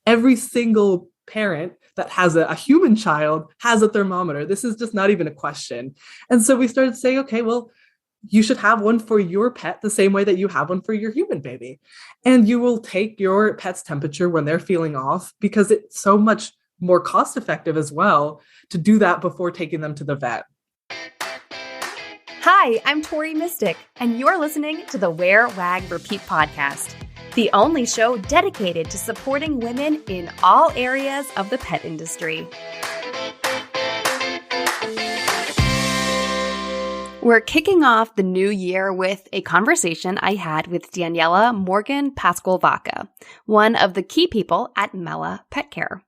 Every single parent that has a human child has a thermometer. This is just not even a question. And so we started saying, okay, well, you should have one for your pet the same way that you have one for your human baby. And you will take your pet's temperature when they're feeling off, because it's so much more cost effective as well to do that before taking them to the vet. Hi, I'm Tori Mystic, and you're listening to the Wear, Wag, Repeat podcast, the only show dedicated to supporting women in all areas of the pet industry. We're kicking off the new year with a conversation I had with Daniella Morgan-Pascual-Vaca, one of the key people at Mella Pet Care.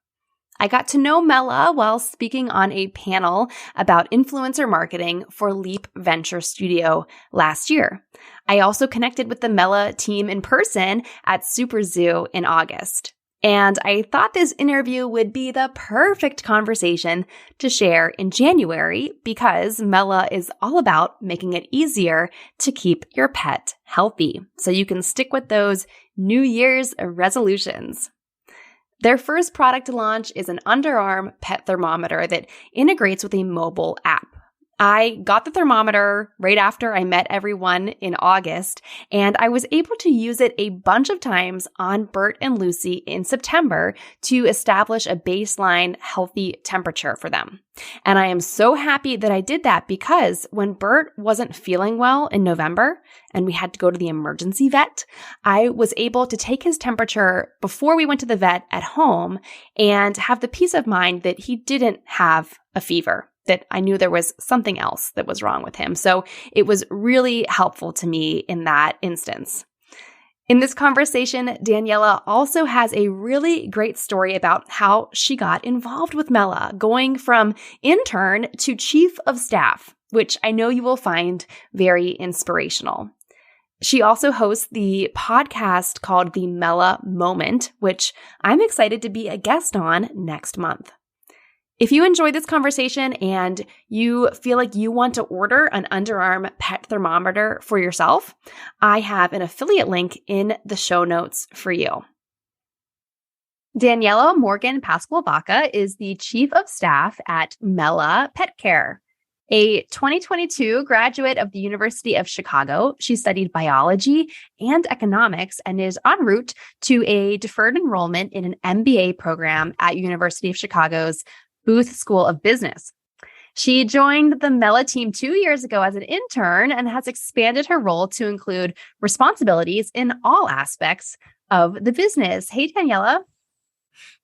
I got to know Mella while speaking on a panel about influencer marketing for Leap Venture Studio last year. I also connected with the Mella team in person at Super Zoo in August. And I thought this interview would be the perfect conversation to share in January because Mella is all about making it easier to keep your pet healthy so you can stick with those New Year's resolutions. Their first product launch is an underarm pet thermometer that integrates with a mobile app. I got the thermometer right after I met everyone in August, and I was able to use it a bunch of times on Burt and Lucy in September to establish a baseline healthy temperature for them. And I am so happy that I did that because when Burt wasn't feeling well in November and we had to go to the emergency vet, I was able to take his temperature before we went to the vet at home and have the peace of mind that he didn't have a fever, that I knew there was something else that was wrong with him. So it was really helpful to me in that instance. In this conversation, Daniella also has a really great story about how she got involved with Mella, going from intern to chief of staff, which I know you will find very inspirational. She also hosts the podcast called the Mella Moment, which I'm excited to be a guest on next month. If you enjoyed this conversation and you feel like you want to order an underarm pet thermometer for yourself, I have an affiliate link in the show notes for you. Daniella Morgan-Pascual-Vaca is the Chief of Staff at Mella Pet Care. A 2022 graduate of the University of Chicago, she studied biology and economics and is en route to a deferred enrollment in an MBA program at University of Chicago's Booth School of Business. She joined the Mella team 2 years ago as an intern and has expanded her role to include responsibilities in all aspects of the business. Hey, Daniella.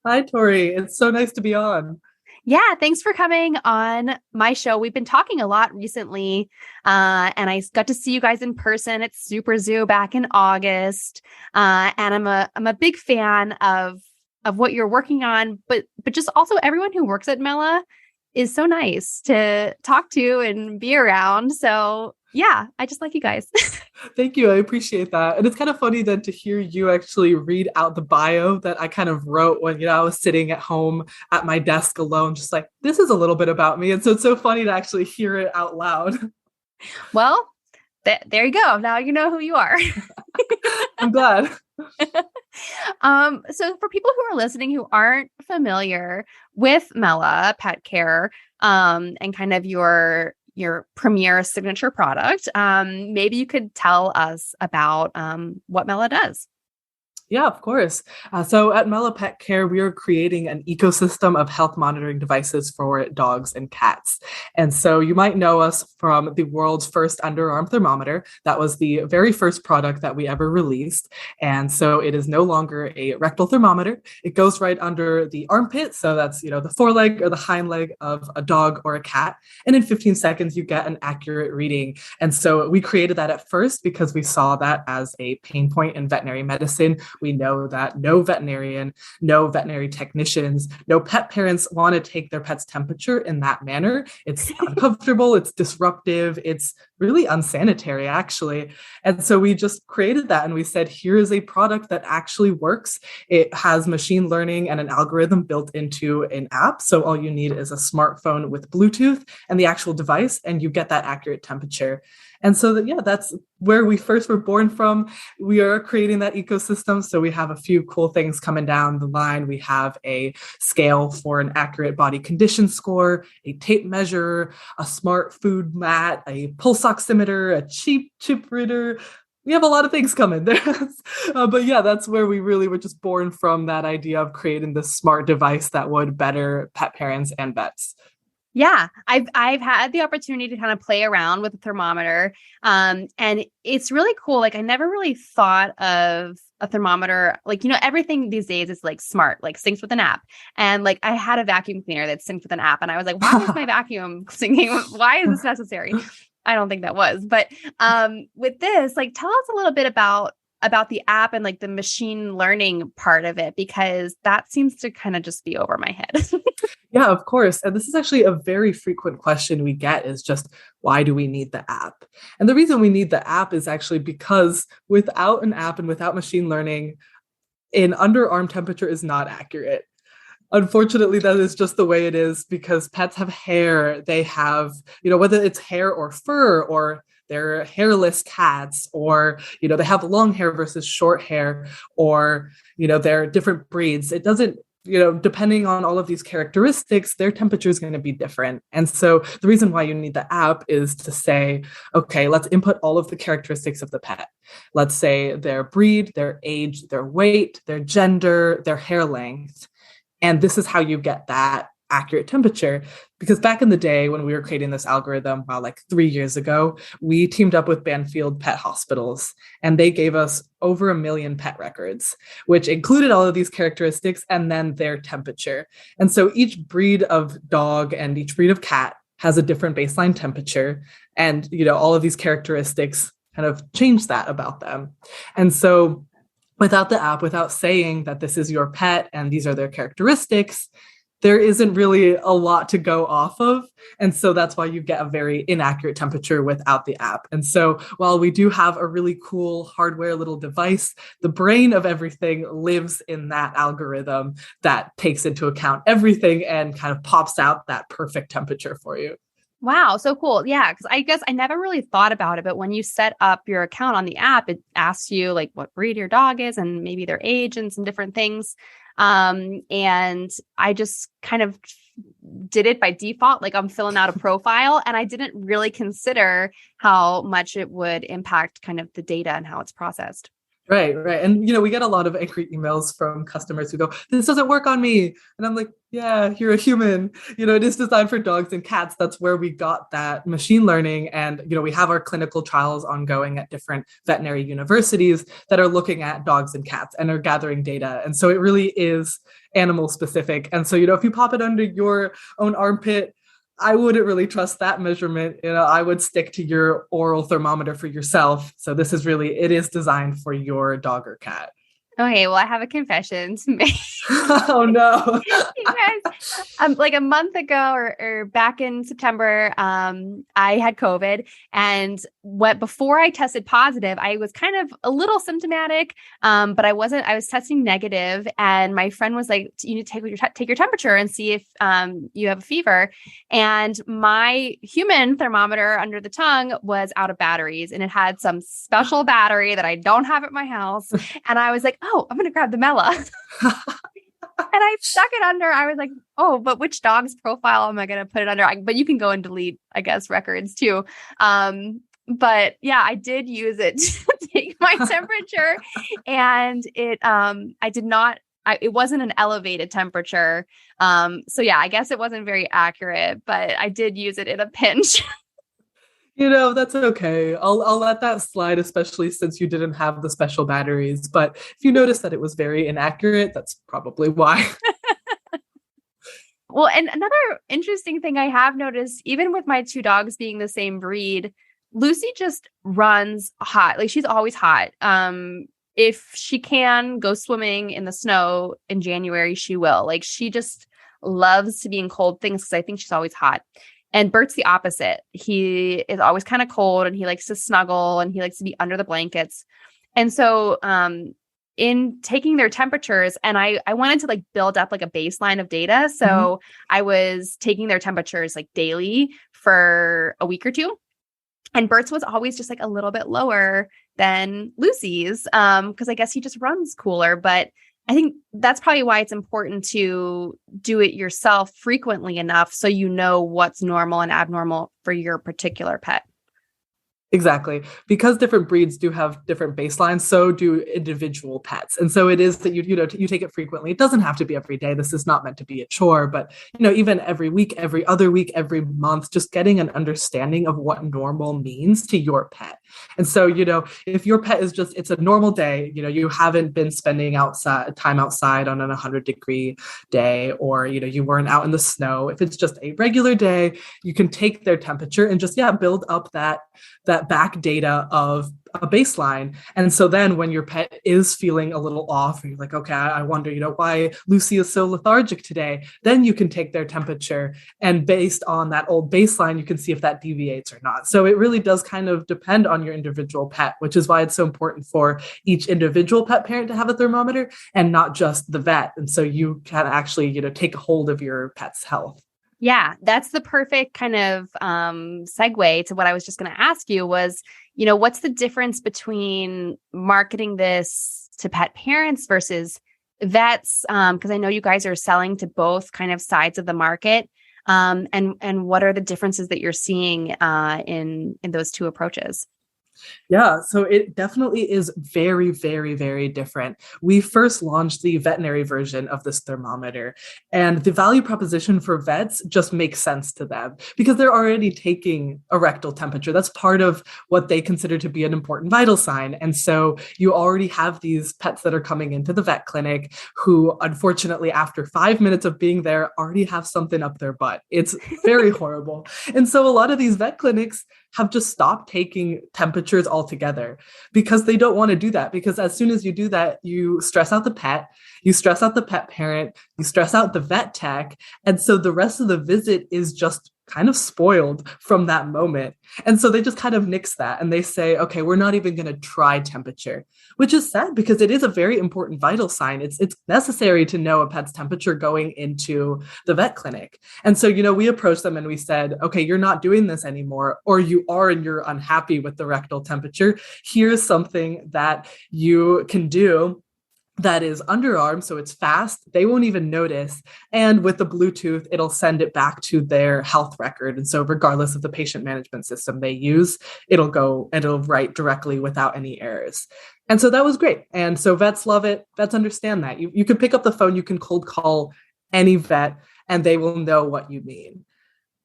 Hi, Tori. It's so nice to be on. Yeah, thanks for coming on my show. We've been talking a lot recently, and I got to see you guys in person at Super Zoo back in August. And I'm a big fan of what you're working on, but just also everyone who works at Mella is so nice to talk to and be around. So yeah, I just like you guys. Thank you. I appreciate that. And it's kind of funny then to hear you actually read out the bio that I kind of wrote when, I was sitting at home at my desk alone, just like, this is a little bit about me. And so it's so funny to actually hear it out loud. Well, there you go. Now you know who you are. I'm glad. So for people who are listening who aren't familiar with Mella Pet Care, and kind of your premier signature product, maybe you could tell us about what Mella does. Yeah, of course. So at Mella Pet Care, we are creating an ecosystem of health monitoring devices for dogs and cats. And so you might know us from the world's first underarm thermometer. That was the very first product that we ever released. And so it is no longer a rectal thermometer. It goes right under the armpit. So that's, the foreleg or the hind leg of a dog or a cat. And in 15 seconds, you get an accurate reading. And so we created that at first because we saw that as a pain point in veterinary medicine. We know that no veterinarian, no veterinary technicians, no pet parents want to take their pet's temperature in that manner. It's uncomfortable, it's disruptive, it's really unsanitary, actually. And so we just created that and we said, here is a product that actually works. It has machine learning and an algorithm built into an app. So all you need is a smartphone with Bluetooth and the actual device, and you get that accurate temperature. And so that's where we first were born from. We are creating that ecosystem. So we have a few cool things coming down the line. We have a scale for an accurate body condition score, a tape measure, a smart food mat, a pulse oximeter, a cheap chip reader. We have a lot of things coming there. But yeah, that's where we really were just born from, that idea of creating this smart device that would better pet parents and vets. Yeah, I've had the opportunity to kind of play around with the thermometer. And it's really cool. Like I never really thought of a thermometer, like, everything these days is like smart, like syncs with an app. And like I had a vacuum cleaner that synced with an app. And I was like, why is my vacuum syncing? Why is this necessary? I don't think that was. But with this, like tell us a little bit about the app and like the machine learning part of it, because that seems to kind of just be over my head. Yeah, of course. And this is actually a very frequent question we get, is just, why do we need the app? And the reason we need the app is actually because without an app and without machine learning, an underarm temperature is not accurate. Unfortunately, that is just the way it is, because pets have hair. They have, whether it's hair or fur, or they're hairless cats, or, they have long hair versus short hair, or, they're different breeds. It doesn't, depending on all of these characteristics, their temperature is going to be different. And so the reason why you need the app is to say, okay, let's input all of the characteristics of the pet. Let's say their breed, their age, their weight, their gender, their hair length. And this is how you get that accurate temperature. Because back in the day when we were creating this algorithm, like 3 years ago, we teamed up with Banfield Pet Hospitals, and they gave us over 1 million pet records, which included all of these characteristics and then their temperature. And so each breed of dog and each breed of cat has a different baseline temperature. And, all of these characteristics kind of change that about them. And so without the app, without saying that this is your pet and these are their characteristics, there isn't really a lot to go off of. And so that's why you get a very inaccurate temperature without the app. And so while we do have a really cool hardware little device, the brain of everything lives in that algorithm that takes into account everything and kind of pops out that perfect temperature for you. Wow, so cool. Yeah, because I guess I never really thought about it, but when you set up your account on the app, it asks you like what breed your dog is and maybe their age and some different things. And I just kind of did it by default, like I'm filling out a profile, and I didn't really consider how much it would impact kind of the data and how it's processed. Right. And, we get a lot of angry emails from customers who go, this doesn't work on me. And I'm like, yeah, you're a human. It is designed for dogs and cats. That's where we got that machine learning. And, we have our clinical trials ongoing at different veterinary universities that are looking at dogs and cats and are gathering data. And so it really is animal specific. And so, if you pop it under your own armpit, I wouldn't really trust that measurement. I would stick to your oral thermometer for yourself. So this is really, it is designed for your dog or cat. Okay, well, I have a confession to make. Oh no. You guys, like a month ago or back in September, I had COVID, and before I tested positive, I was kind of a little symptomatic, but I was testing negative, and my friend was like, you need to take your temperature and see if you have a fever. And my human thermometer under the tongue was out of batteries, and it had some special battery that I don't have at my house. And I was like, oh, I'm going to grab the Mella. And I stuck it under. I was like, oh, but which dog's profile am I going to put it under? But you can go and delete, I guess, records too. But yeah, I did use it to take my temperature, and it wasn't an elevated temperature. So yeah, I guess it wasn't very accurate, but I did use it in a pinch. That's okay. I'll let that slide, especially since you didn't have the special batteries. But if you notice that it was very inaccurate, that's probably why. Well, and another interesting thing I have noticed, even with my two dogs being the same breed, Lucy just runs hot. Like she's always hot. If she can go swimming in the snow in January, she will. Like she just loves to be in cold things because I think she's always hot. And Bert's the opposite. He is always kind of cold, and he likes to snuggle, and he likes to be under the blankets. And so in taking their temperatures, and I wanted to like build up like a baseline of data. So I was taking their temperatures like daily for a week or two. And Bert's was always just like a little bit lower than Lucy's, because I guess he just runs cooler. But I think that's probably why it's important to do it yourself frequently enough so you know what's normal and abnormal for your particular pet. Exactly. Because different breeds do have different baselines, so do individual pets. And so it is that you take it frequently. It doesn't have to be every day. This is not meant to be a chore, but even every week, every other week, every month, just getting an understanding of what normal means to your pet. And so, if your pet is just, it's a normal day, you haven't been spending time outside on an 100-degree day, or, you weren't out in the snow. If it's just a regular day, you can take their temperature and just, build up that back data of a baseline. And so then when your pet is feeling a little off, and you're like, okay, I wonder, why Lucy is so lethargic today, then you can take their temperature, and based on that old baseline, you can see if that deviates or not. So it really does kind of depend on your individual pet, which is why it's so important for each individual pet parent to have a thermometer and not just the vet. And so you can actually, take hold of your pet's health. Yeah, that's the perfect kind of segue to what I was just going to ask you was, what's the difference between marketing this to pet parents versus vets? Because I know you guys are selling to both kind of sides of the market. And what are the differences that you're seeing in those two approaches? Yeah, so it definitely is very, very, very different. We first launched the veterinary version of this thermometer, and the value proposition for vets just makes sense to them because they're already taking a rectal temperature. That's part of what they consider to be an important vital sign. And so you already have these pets that are coming into the vet clinic who, unfortunately, after 5 minutes of being there, already have something up their butt. It's very horrible. And so a lot of these vet clinics have just stopped taking temperatures altogether because they don't want to do that. Because as soon as you do that, you stress out the pet, you stress out the pet parent, you stress out the vet tech. And so the rest of the visit is just kind of spoiled from that moment. And so they just kind of nix that and they say, okay, we're not even going to try temperature, which is sad because it is a very important vital sign. It's necessary to know a pet's temperature going into the vet clinic. And so, we approached them and we said, okay, you're not doing this anymore, or you are and you're unhappy with the rectal temperature. Here's something that you can do that is underarm, so it's fast. They won't even notice. And with the Bluetooth, it'll send it back to their health record. And so regardless of the patient management system they use, it'll write directly without any errors. And so that was great. And so vets love it. Vets understand that. You can pick up the phone, you can cold call any vet, and they will know what you mean.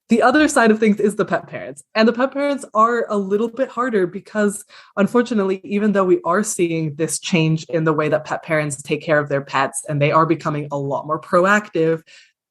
The other side of things is the pet parents. And the pet parents are a little bit harder because, unfortunately, even though we are seeing this change in the way that pet parents take care of their pets and they are becoming a lot more proactive,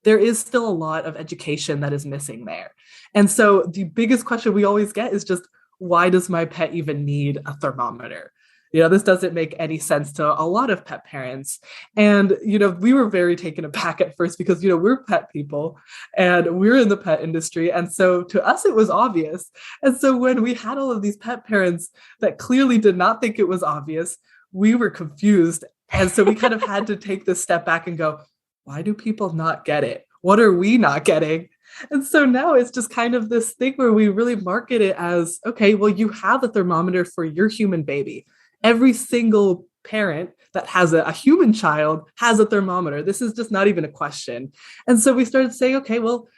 there is still a lot of education that is missing there. And so the biggest question we always get is just, why does my pet even need a thermometer? This doesn't make any sense to a lot of pet parents. And, we were very taken aback at first because, we're pet people and we're in the pet industry. And so to us, it was obvious. And so when we had all of these pet parents that clearly did not think it was obvious, we were confused. And so we kind of had to take this step back and go, why do people not get it? What are we not getting? And so now it's just kind of this thing where we really market it as, okay, well, you have a thermometer for your human baby. Every single parent that has a human child has a thermometer. This is just not even a question. And so we started saying, okay, well,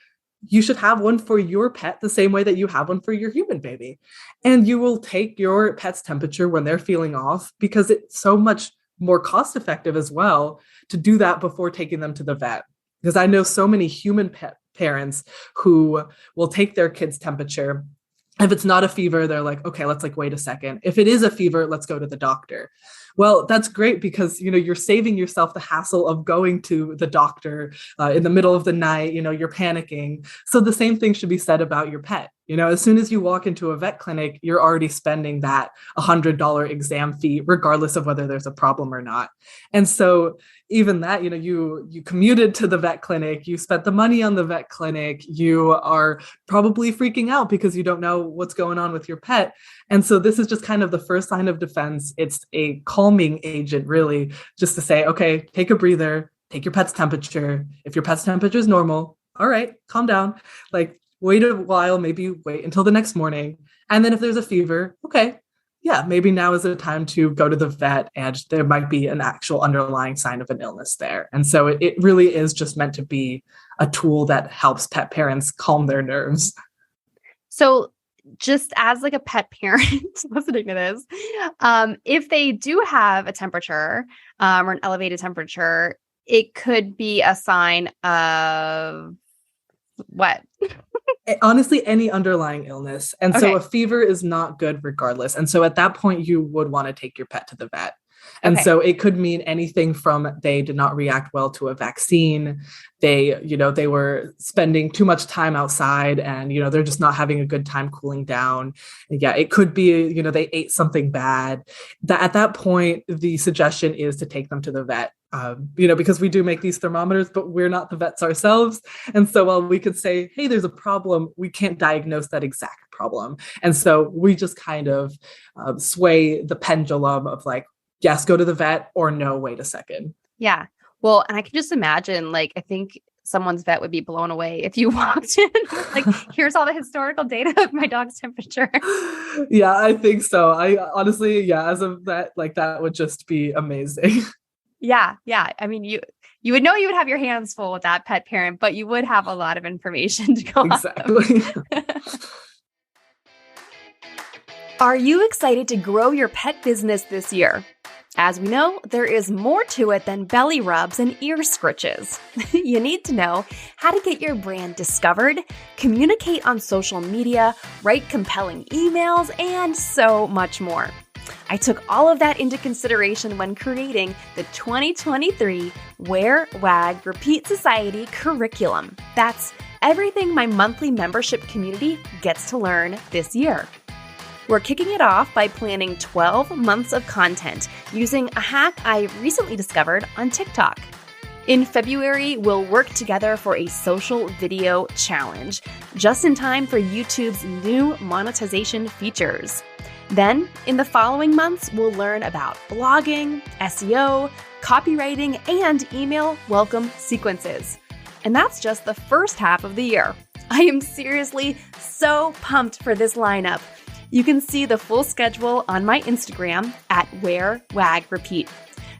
you should have one for your pet the same way that you have one for your human baby. And you will take your pet's temperature when they're feeling off because it's so much more cost effective as well to do that before taking them to the vet. Because I know so many human pet parents who will take their kid's temperature. If it's not a fever, they're like, okay, let's wait a second. If it is a fever, let's go to the doctor. Well, that's great because, you're saving yourself the hassle of going to the doctor in the middle of the night, you're panicking. So the same thing should be said about your pet. As soon as you walk into a vet clinic, you're already spending that $100 exam fee, regardless of whether there's a problem or not. And so even that, you commuted to the vet clinic, you spent the money on the vet clinic, you are probably freaking out because you don't know what's going on with your pet. And so this is just kind of the first line of defense. It's a calming agent, really, just to say, okay, take a breather, take your pet's temperature. If your pet's temperature is normal, all right, calm down. wait a while, maybe wait until the next morning. And then if there's a fever, okay, yeah, maybe now is the time to go to the vet and there might be an actual underlying sign of an illness there. And so it really is just meant to be a tool that helps pet parents calm their nerves. So just as like a pet parent listening to this, if they do have a temperature or an elevated temperature, it could be a sign of what? Honestly, any underlying illness. And Okay. so a fever is not good regardless. And so at that point, you would want to take your pet to the vet. And so it could mean anything from they did not react well to a vaccine. They were spending too much time outside and, they're just not having a good time cooling down. Yeah, it could be, they ate something bad. At that point, the suggestion is to take them to the vet. Because we do make these thermometers, but we're not the vets ourselves. And so while we could say, hey, there's a problem, we can't diagnose that exact problem. And so we just kind of sway the pendulum of like, yes, go to the vet, or no, wait a second. Yeah. Well, and I can just imagine, like, I think someone's vet would be blown away if you walked in, like, here's all the historical data of my dog's temperature. Yeah, I think so. I honestly, as a vet, like that would just be amazing. Yeah. I mean, you would know you would have your hands full with that pet parent, but you would have a lot of information to go Exactly. Are you excited to grow your pet business this year? As we know, there is more to it than belly rubs and ear scritches. You need to know how to get your brand discovered, communicate on social media, write compelling emails, and so much more. I took all of that into consideration when creating the 2023 Wear, Wag, Repeat Society curriculum. That's everything my monthly membership community gets to learn this year. We're kicking it off by planning 12 months of content using a hack I recently discovered on TikTok. In February, we'll work together for a social video challenge, just in time for YouTube's new monetization features. Then, in the following months, we'll learn about blogging, SEO, copywriting, and email welcome sequences. And that's just the first half of the year. I am seriously so pumped for this lineup. You can see the full schedule on my Instagram at Wear, Wag, Repeat.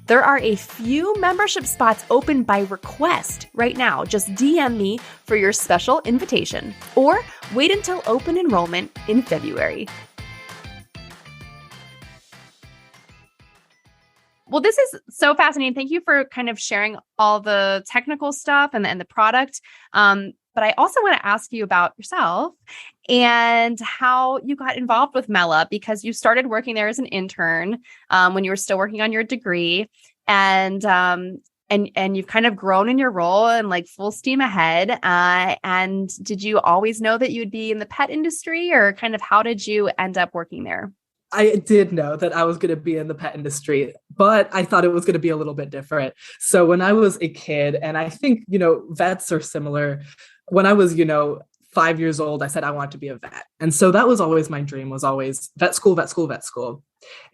There are a few membership spots open by request right now. Just DM me for your special invitation or wait until open enrollment in February. Well, this is so fascinating. Thank you for kind of sharing all the technical stuff and the product. But I also want to ask you about yourself and how you got involved with Mella, because you started working there as an intern when you were still working on your degree, and you've kind of grown in your role and like full steam ahead. And did you always know that you'd be in the pet industry, or kind of how did you end up working there? I did know that I was going to be in the pet industry, but I thought it was going to be a little bit different. So when I was a kid, and I think, vets are similar. When I was, 5 years old, I said I wanted to be a vet. And so that was always my dream, was always vet school, vet school, vet school.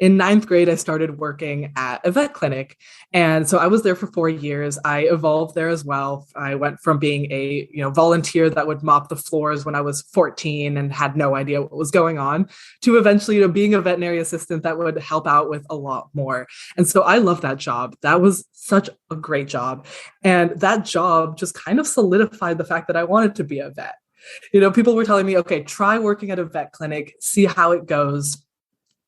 In 9th grade, I started working at a vet clinic. And so I was there for 4 years. I evolved there as well. I went from being a volunteer that would mop the floors when I was 14 and had no idea what was going on, to eventually being a veterinary assistant that would help out with a lot more. And so I love that job. That was such a great job. And that job just kind of solidified the fact that I wanted to be a vet. People were telling me, okay, try working at a vet clinic, see how it goes.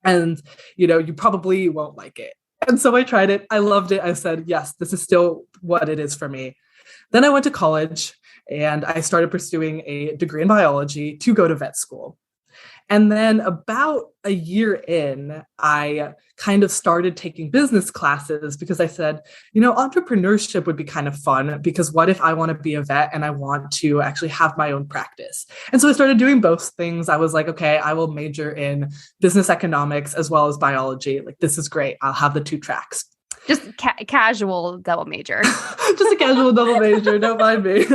And, you probably won't like it. And so I tried it. I loved it. I said, yes, this is still what it is for me. Then I went to college and I started pursuing a degree in biology to go to vet school. And then about a year in, I kind of started taking business classes because I said, entrepreneurship would be kind of fun, because what if I want to be a vet and I want to actually have my own practice? And so I started doing both things. I was like, okay, I will major in business economics as well as biology. Like, this is great. I'll have the 2 tracks. Just casual double major. Just a casual double major. Don't mind me.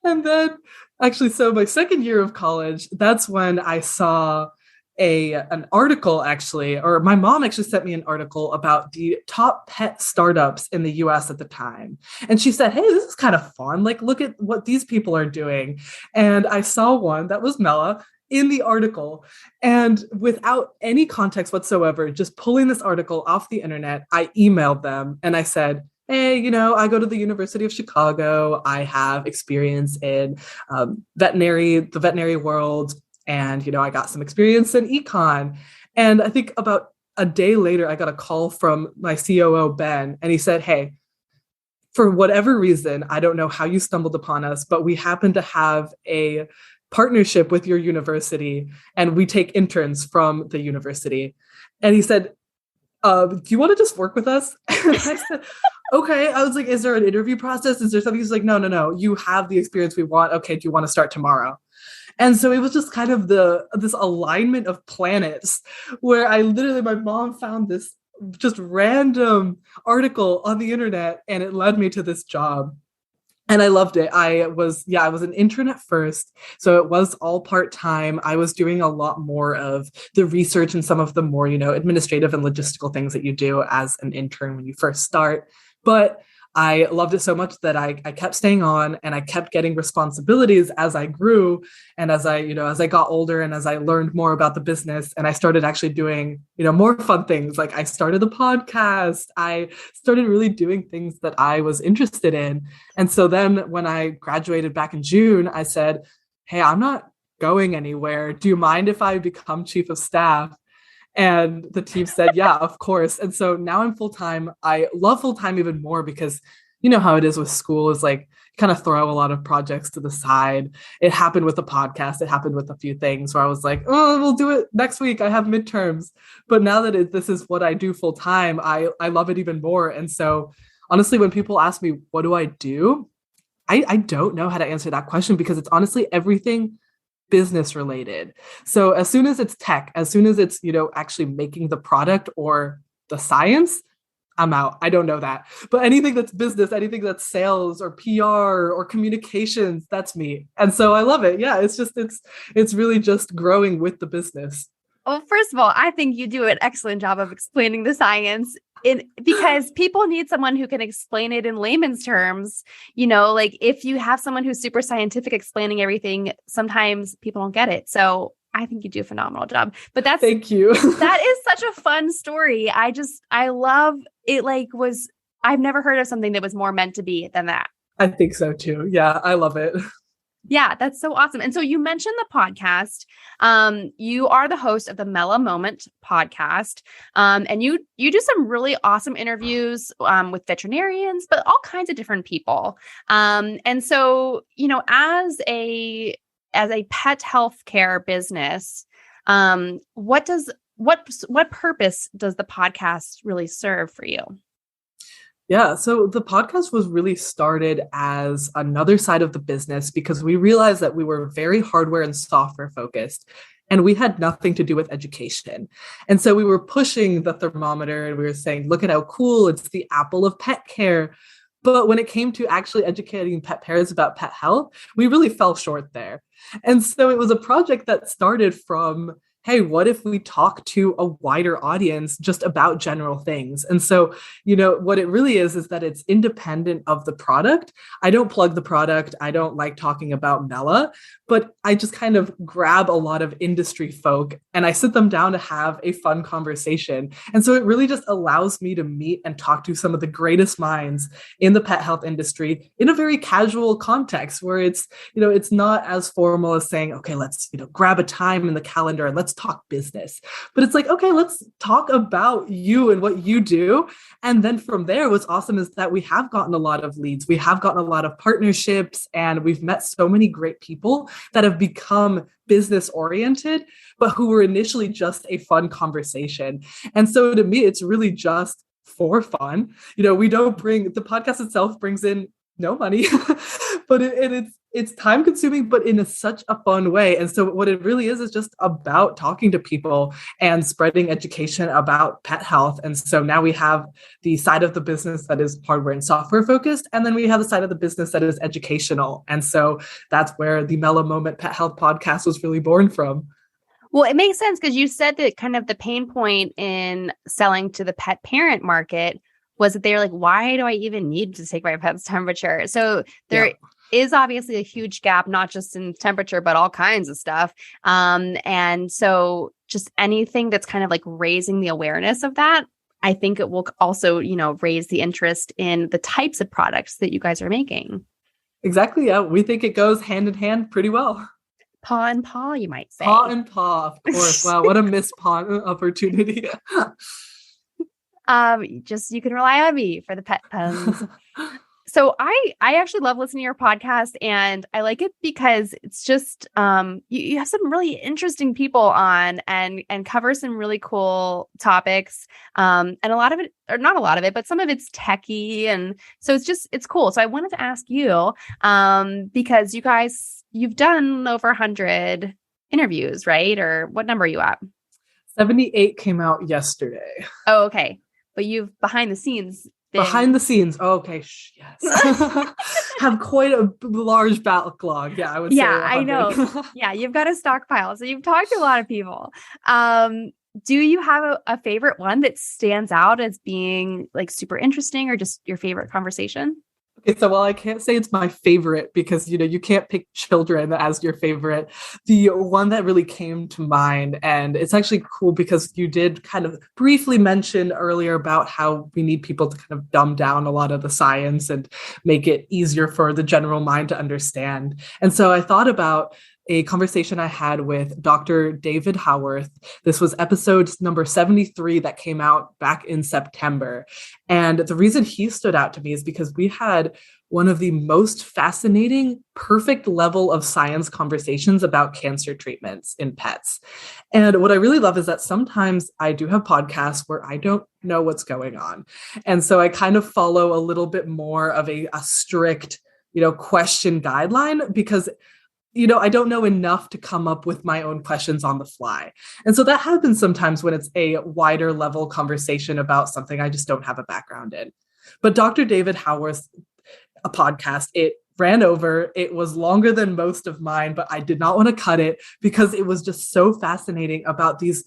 And then actually, so my second year of college, that's when I saw an article actually, or my mom actually sent me an article about the top pet startups in the US at the time. And she said, hey, this is kind of fun. Like, look at what these people are doing. And I saw one that was Mella in the article. And without any context whatsoever, just pulling this article off the internet, I emailed them and I said, hey, I go to the University of Chicago. I have experience in the veterinary world. And, I got some experience in econ. And I think about a day later, I got a call from my COO, Ben, and he said, hey, for whatever reason, I don't know how you stumbled upon us, but we happen to have a partnership with your university and we take interns from the university. And he said, do you want to just work with us? And I said, okay. I was like, is there an interview process? Is there something? He's like, no. You have the experience we want. Okay. Do you want to start tomorrow? And so it was just kind of this alignment of planets where my mom found this just random article on the internet and it led me to this job. And I loved it. I was an intern at first. So it was all part-time. I was doing a lot more of the research and some of the more, administrative and logistical things that you do as an intern when you first start. But I loved it so much that I kept staying on and I kept getting responsibilities as I grew and as I got older and as I learned more about the business and I started actually doing, more fun things. Like I started a podcast. I started really doing things that I was interested in. And so then when I graduated back in June, I said, hey, I'm not going anywhere. Do you mind if I become chief of staff? And the team said, yeah, of course. And so now I'm full-time. I love full-time even more because you know how it is with school is like kind of throw a lot of projects to the side. It happened with the podcast. It happened with a few things where I was like, oh, we'll do it next week. I have midterms. But now that this is what I do full-time, I love it even more. And so honestly, when people ask me, what do I do? I don't know how to answer that question because it's honestly everything business related. So as soon as it's tech, as soon as it's, actually making the product or the science, I'm out. I don't know that. But anything that's business, anything that's sales or PR or communications, that's me. And so I love it. Yeah, it's really just growing with the business. Well, first of all, I think you do an excellent job of explaining the science because people need someone who can explain it in layman's terms. Like if you have someone who's super scientific explaining everything, sometimes people don't get it. So I think you do a phenomenal job. But thank you. That is such a fun story. I love it. I've never heard of something that was more meant to be than that. I think so too. Yeah, I love it. Yeah, that's so awesome. And so you mentioned the podcast. You are the host of the Mella Moment podcast. And you do some really awesome interviews with veterinarians, but all kinds of different people. And so, as a pet healthcare business, what purpose does the podcast really serve for you? Yeah, so the podcast was really started as another side of the business because we realized that we were very hardware and software focused and we had nothing to do with education. And so we were pushing the thermometer and we were saying, look at how cool, it's the Apple of pet care. But when it came to actually educating pet parents about pet health, we really fell short there. And so it was a project that started from, hey, what if we talk to a wider audience just about general things? And so, what it really is that it's independent of the product. I don't plug the product. I don't like talking about Mella, but I just kind of grab a lot of industry folk and I sit them down to have a fun conversation. And so it really just allows me to meet and talk to some of the greatest minds in the pet health industry in a very casual context where it's not as formal as saying, okay, let's, grab a time in the calendar and let's talk business. But it's like, okay, let's talk about you and what you do. And then from there, what's awesome is that we have gotten a lot of leads. We have gotten a lot of partnerships and we've met so many great people that have become business oriented, but who were initially just a fun conversation. And so to me, it's really just for fun. We don't the podcast itself brings in no money, but it's time consuming, but in such a fun way. And so what it really is just about talking to people and spreading education about pet health. And so now we have the side of the business that is hardware and software focused. And then we have the side of the business that is educational. And so that's where the Mella Moment Pet Health podcast was really born from. Well, it makes sense because you said that kind of the pain point in selling to the pet parent market was that they were like, why do I even need to take my pet's temperature? So there is obviously a huge gap, not just in temperature, but all kinds of stuff. And so just anything that's kind of like raising the awareness of that, I think it will also, raise the interest in the types of products that you guys are making. Exactly. Yeah. We think it goes hand in hand pretty well. Paw and paw, you might say. Paw and paw, of course. Wow, what a missed paw opportunity. You can rely on me for the pet puns. So I actually love listening to your podcast, and I like it because it's just you have some really interesting people on and cover some really cool topics. And a lot of it, or not a lot of it, but some of it's techie, and so it's cool. So I wanted to ask you because you've done over 100 interviews, right? Or what number are you at? 78 came out yesterday. Oh, okay. But you've behind the scenes. Behind the scenes. Oh, okay. Yes. Have quite a large backlog. Yeah, I would say. Yeah, I know. Yeah, you've got a stockpile. So you've talked to a lot of people. Do you have a favorite one that stands out as being like super interesting or just your favorite conversation? Okay, so while I can't say it's my favorite because, you can't pick children as your favorite, the one that really came to mind, and it's actually cool because you did kind of briefly mention earlier about how we need people to kind of dumb down a lot of the science and make it easier for the general mind to understand. And so I thought about a conversation I had with Dr. David Howarth. This was episode number 73 that came out back in September. And the reason he stood out to me is because we had one of the most fascinating, perfect level of science conversations about cancer treatments in pets. And what I really love is that sometimes I do have podcasts where I don't know what's going on. And so I kind of follow a little bit more of a strict, question guideline because I don't know enough to come up with my own questions on the fly. And so that happens sometimes when it's a wider level conversation about something I just don't have a background in. But Dr. David Howarth's a podcast, it ran over. It was longer than most of mine, but I did not want to cut it because it was just so fascinating about these,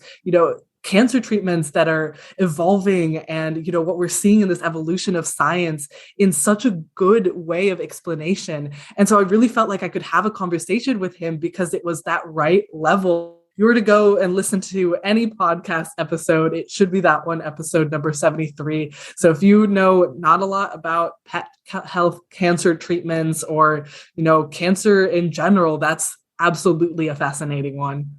cancer treatments that are evolving and, what we're seeing in this evolution of science in such a good way of explanation. And so I really felt like I could have a conversation with him because it was that right level. If you were to go and listen to any podcast episode, it should be that one, episode number 73. So if you know not a lot about pet health cancer treatments or, cancer in general, that's absolutely a fascinating one.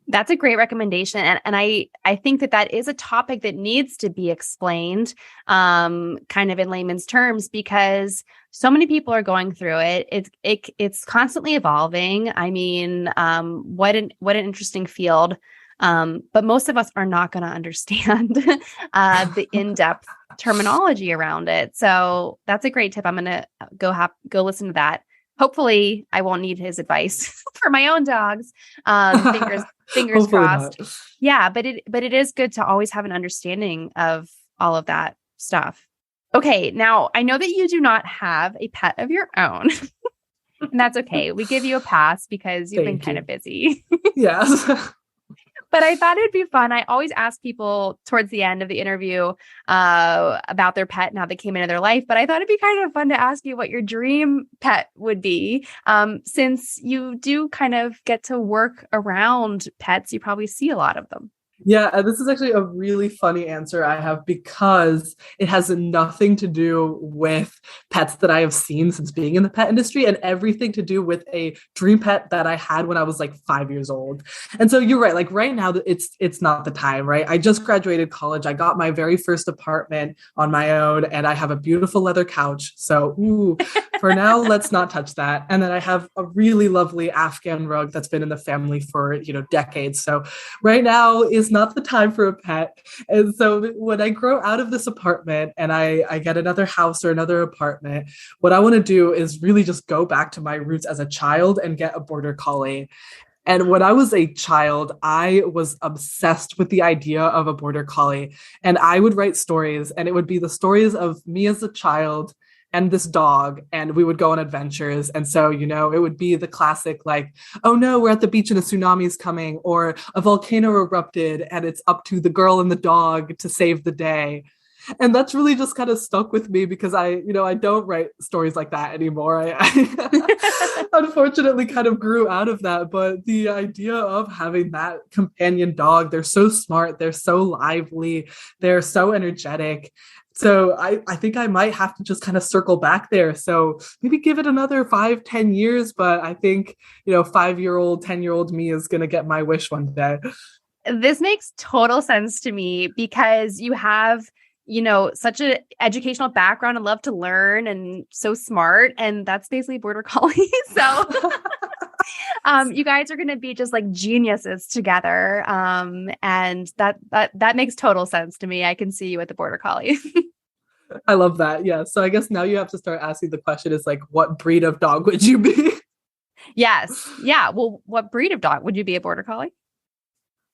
That's a great recommendation. And I think that is a topic that needs to be explained kind of in layman's terms because so many people are going through it. It's constantly evolving. I mean, what an interesting field. But most of us are not going to understand the in-depth terminology around it. So that's a great tip. I'm going to go listen to that. Hopefully I won't need his advice for my own dogs. Fingers crossed. Not. Yeah, but it is good to always have an understanding of all of that stuff. Okay, now I know that you do not have a pet of your own. And that's okay. We give you a pass because you've been kind of busy. Yes. But I thought it'd be fun. I always ask people towards the end of the interview about their pet and how they came into their life. But I thought it'd be kind of fun to ask you what your dream pet would be. Since you do kind of get to work around pets, you probably see a lot of them. Yeah, this is actually a really funny answer I have because it has nothing to do with pets that I have seen since being in the pet industry and everything to do with a dream pet that I had when I was like 5 years old. And so you're right, like right now it's not the time, right? I just graduated college. I got my very first apartment on my own and I have a beautiful leather couch. So for now, let's not touch that. And then I have a really lovely Afghan rug that's been in the family for, decades. So right now is not the time for a pet. And so when I grow out of this apartment and I get another house or another apartment, what I want to do is really just go back to my roots as a child and get a border collie. And when I was a child, I was obsessed with the idea of a border collie. And I would write stories, and it would be the stories of me as a child and this dog, and we would go on adventures. And so, it would be the classic, like, oh no, we're at the beach and a tsunami is coming, or a volcano erupted and it's up to the girl and the dog to save the day. And that's really just kind of stuck with me because I don't write stories like that anymore. I unfortunately kind of grew out of that. But the idea of having that companion dog, they're so smart, they're so lively, they're so energetic. So I think I might have to just kind of circle back there. So maybe give it another 5-10 years. But I think, 5-year-old, 10-year-old me is going to get my wish one day. This makes total sense to me because you have such an educational background and love to learn and so smart. And that's basically Border Collie. So you guys are going to be just like geniuses together. And that makes total sense to me. I can see you at the Border Collie. I love that. Yeah. So I guess now you have to start asking the question is like, what breed of dog would you be? Yes. Yeah. Well, what breed of dog would you be? A Border Collie?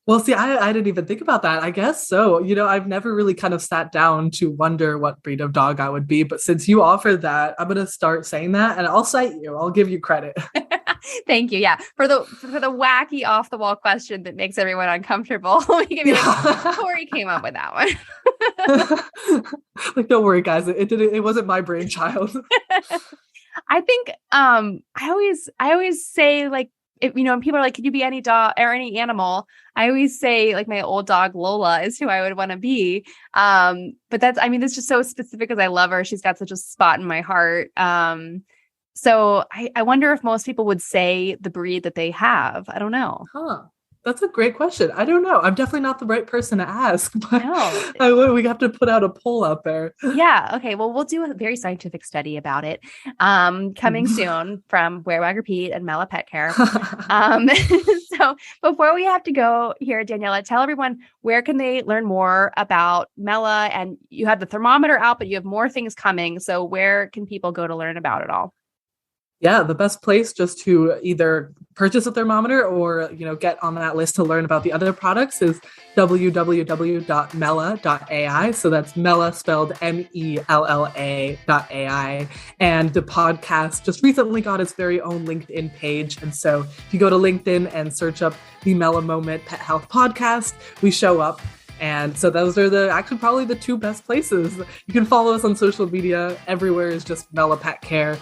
Well, see, I didn't even think about that. I guess so. I've never really kind of sat down to wonder what breed of dog I would be. But since you offered that, I'm going to start saying that and I'll cite you. I'll give you credit. Thank you. Yeah. For the wacky off the wall question that makes everyone uncomfortable. We can be like, Tori came up with that one. Like, don't worry, guys. It wasn't my brainchild. I think I always say, like, if, when people are like, could you be any dog or any animal? I always say like my old dog Lola is who I would want to be. But that's just so specific because I love her. She's got such a spot in my heart. So I wonder if most people would say the breed that they have. I don't know. Huh. That's a great question. I don't know. I'm definitely not the right person to ask, but no. We have to put out a poll out there. Yeah. Okay. Well, we'll do a very scientific study about it. Coming soon from Wear, Wag, Repeat and Mella Pet Care. So before we have to go here, Daniella, tell everyone, where can they learn more about Mella? And you have the thermometer out, but you have more things coming. So where can people go to learn about it all? Yeah, the best place just to either purchase a thermometer or, get on that list to learn about the other products is www.mella.ai. So that's Mella spelled MELLA.ai. And the podcast just recently got its very own LinkedIn page. And so if you go to LinkedIn and search up the Mella Moment Pet Health Podcast, we show up. And so those are actually probably the two best places. You can follow us on social media. Everywhere is just Mella Pet Care.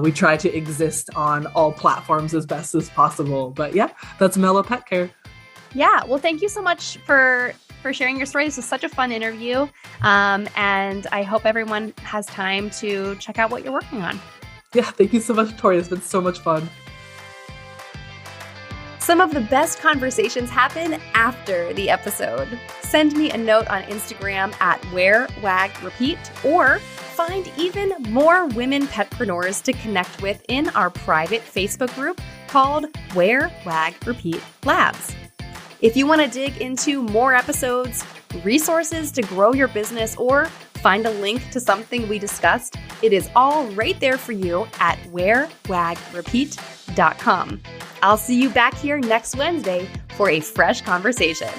We try to exist on all platforms as best as possible. But yeah, that's Mella Pet Care. Yeah. Well, thank you so much for sharing your story. This was such a fun interview. And I hope everyone has time to check out what you're working on. Yeah. Thank you so much, Tori. It's been so much fun. Some of the best conversations happen after the episode. Send me a note on Instagram at Wear, Wag, Repeat, or find even more women petpreneurs to connect with in our private Facebook group called Wear, Wag, Repeat Labs. If you want to dig into more episodes, resources to grow your business, or find a link to something we discussed, it is all right there for you at wearwagrepeat.com. I'll see you back here next Wednesday for a fresh conversation.